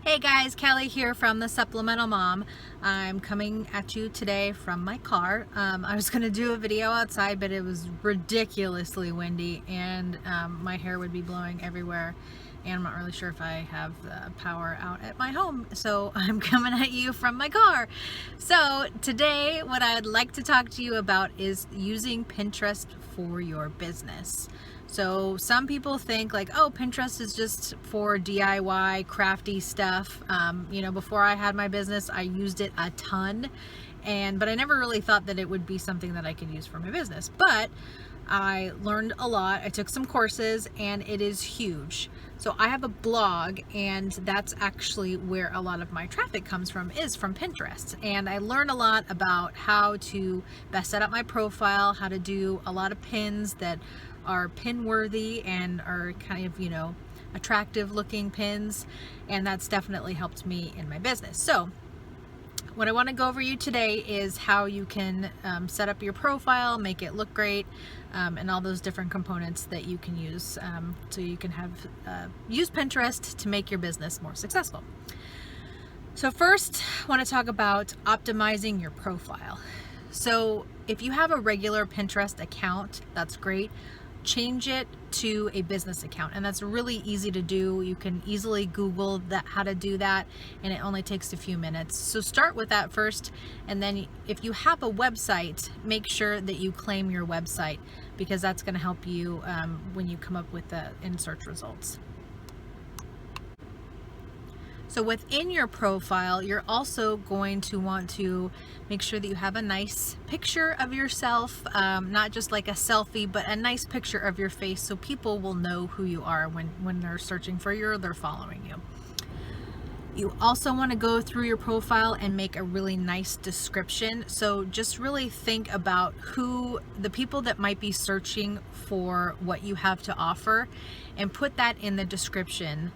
Hey guys, Kelly here from the Supplemental Mom. I'm coming at you today from my car. I was going to do a video outside, but it was ridiculously windy and my hair would be blowing everywhere. And I'm not really sure if I have the power out at my home, so I'm coming at you from my car. So today, what I'd like to talk to you about is using Pinterest for your business. So some people think like, oh, Pinterest is just for DIY crafty stuff. Before I had my business, I used it a ton, but I never really thought that it would be something that I could use for my business. But I learned a lot. I took some courses and it is huge. So I have a blog, and that's actually where a lot of my traffic comes from, is from Pinterest. And I learned a lot about how to best set up my profile, how to do a lot of pins that are pin worthy and are kind of, attractive looking pins. And that's definitely helped me in my business. So what I want to go over you today is how you can set up your profile, make it look great, and all those different components that you can use so you can have use Pinterest to make your business more successful. So first, I want to talk about optimizing your profile. So if you have a regular Pinterest account, that's great. Change it to a business account, and that's really easy to do. You can easily Google that, how to do that, and it only takes a few minutes. So start with that first, and then if you have a website, make sure that you claim your website, because that's going to help you when you come up with the in search results. So within your profile, you're also going to want to make sure that you have a nice picture of yourself, not just like a selfie, but a nice picture of your face so people will know who you are when they're searching for you or they're following you. You also want to go through your profile and make a really nice description. So just really think about who the people that might be searching for what you have to offer, and put that in the description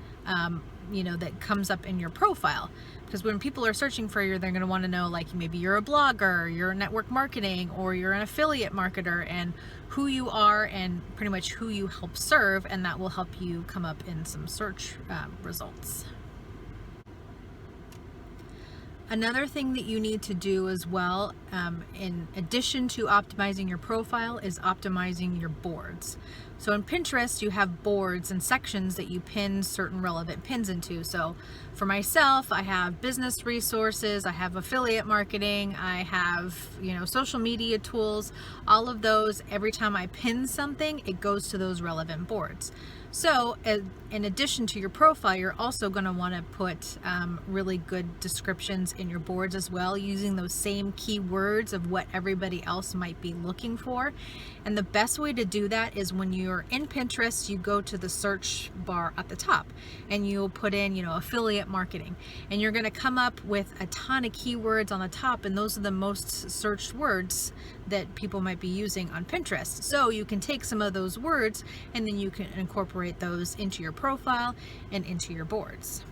that comes up in your profile. Because when people are searching for you, they're going to want to know, like, maybe you're a blogger, you're a network marketing, or you're an affiliate marketer, and who you are and pretty much who you help serve, and that will help you come up in some search results. Another thing that you need to do as well, in addition to optimizing your profile, is optimizing your boards. So in Pinterest, you have boards and sections that you pin certain relevant pins into. So for myself, I have business resources, I have affiliate marketing, I have, social media tools, all of those. Every time I pin something, it goes to those relevant boards. So in addition to your profile, you're also going to want to put really good descriptions in your boards as well, using those same keywords of what everybody else might be looking for. And the best way to do that is when you're in Pinterest, you go to the search bar at the top and you'll put in, affiliate marketing, and you're going to come up with a ton of keywords on the top, and those are the most searched words that people might be using on Pinterest. So you can take some of those words and then you can incorporate those into your profile and into your boards.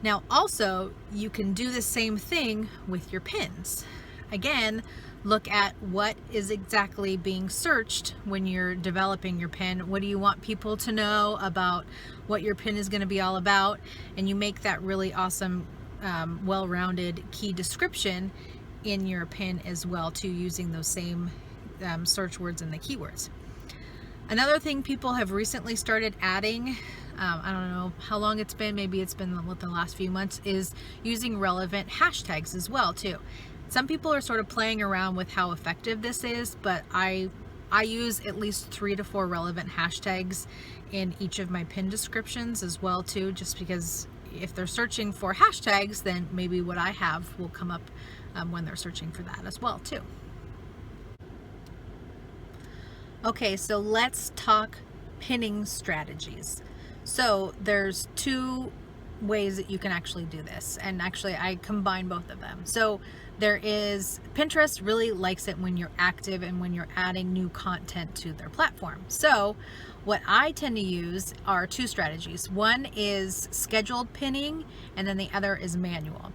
Now also, you can do the same thing with your pins. Again, look at what is exactly being searched when you're developing your pin. What do you want people to know about what your pin is going to be all about? And you make that really awesome, well-rounded key description in your pin as well too, using those same search words and the keywords. Another thing people have recently started adding, I don't know how long it's been, maybe it's been the last few months, is using relevant hashtags as well too. Some people are sort of playing around with how effective this is, but I use at least 3 to 4 relevant hashtags in each of my pin descriptions as well too, just because if they're searching for hashtags, then maybe what I have will come up when they're searching for that as well too. Okay, so let's talk pinning strategies. So there's 2 ways that you can actually do this, and actually I combine both of them. So there is, Pinterest really likes it when you're active and when you're adding new content to their platform. So what I tend to use are 2 strategies. One is scheduled pinning, and then the other is manual.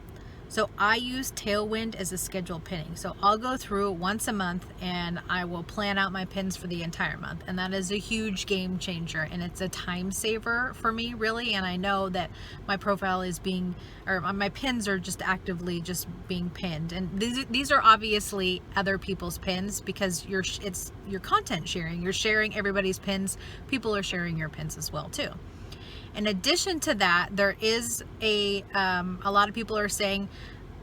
So I use Tailwind as a scheduled pinning. So I'll go through once a month and I will plan out my pins for the entire month. And that is a huge game changer, and it's a time saver for me, really. And I know that my profile is being, or my pins are just actively just being pinned. And these are obviously other people's pins, because it's your content sharing. You're sharing everybody's pins. People are sharing your pins as well too. In addition to that, there is a lot of people are saying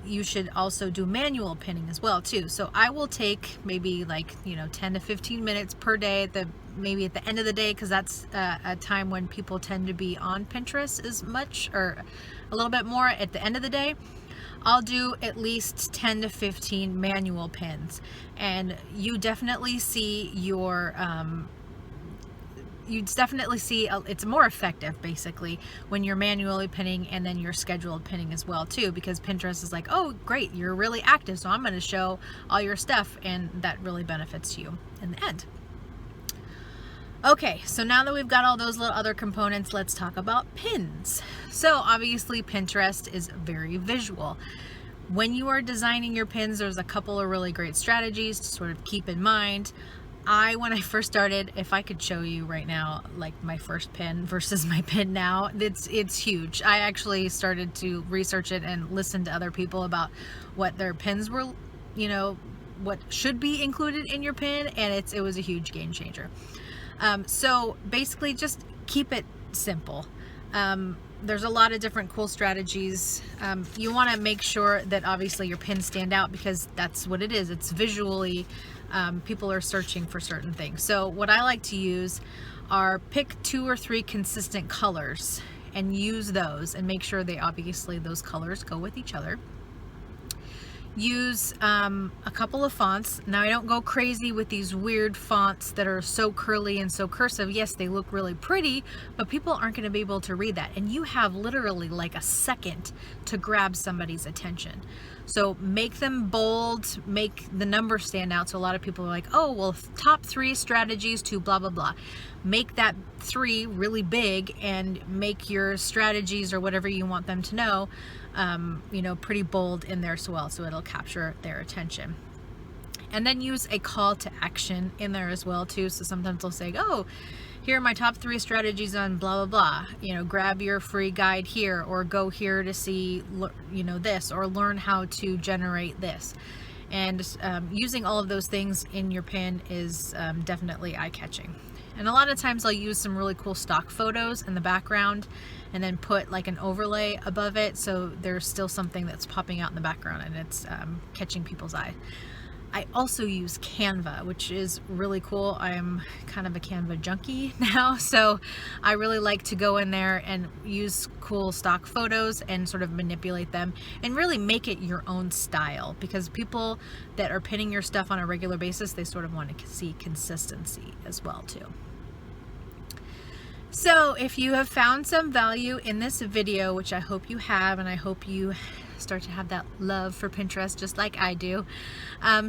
you should also do manual pinning as well too. So I will take maybe 10 to 15 minutes per day maybe at the end of the day, because that's a time when people tend to be on Pinterest as much, or a little bit more at the end of the day. I'll do at least 10 to 15 manual pins, and you definitely see it's more effective basically when you're manually pinning, and then you're scheduled pinning as well too, because Pinterest is like, oh great, you're really active, so I'm going to show all your stuff, and that really benefits you in the end. Okay, so now that we've got all those little other components, let's talk about pins. So obviously Pinterest is very visual. When you are designing your pins, there's a couple of really great strategies to sort of keep in mind. When I first started, if I could show you right now, like my first pin versus my pin now, it's huge. I actually started to research it and listen to other people about what their pins were, what should be included in your pin, and it was a huge game changer. So basically just keep it simple. There's a lot of different cool strategies. You want to make sure that obviously your pins stand out, because that's what it is. It's visually, people are searching for certain things. So what I like to use are pick 2 or 3 consistent colors and use those, and make sure those colors go with each other. Use a couple of fonts. Now I don't go crazy with these weird fonts that are so curly and so cursive. Yes, they look really pretty, but people aren't going to be able to read that, and you have literally like a second to grab somebody's attention. So make them bold, make the number stand out. So a lot of people are like, oh well, top 3 strategies to blah blah blah. Make that 3 really big, and make your strategies or whatever you want them to know pretty bold in there as well, so it'll capture their attention. And then use a call to action in there as well too. So sometimes they'll say, oh, here are my top 3 strategies on blah blah blah, grab your free guide here, or go here to see this, or learn how to generate this. And using all of those things in your pin is definitely eye-catching. And a lot of times I'll use some really cool stock photos in the background, and then put like an overlay above it, so there's still something that's popping out in the background, and it's catching people's eye. I also use Canva, which is really cool. I am kind of a Canva junkie now, so I really like to go in there and use cool stock photos and sort of manipulate them and really make it your own style, because people that are pinning your stuff on a regular basis, they sort of want to see consistency as well too. So if you have found some value in this video, which I hope you have, and I hope you start to have that love for Pinterest just like I do.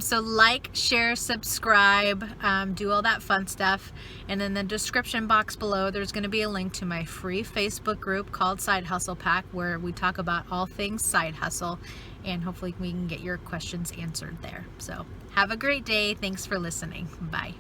So like, share, subscribe, do all that fun stuff. And in the description box below, there's going to be a link to my free Facebook group called Side Hustle Pack, where we talk about all things side hustle, and hopefully we can get your questions answered there. So have a great day. Thanks for listening. Bye.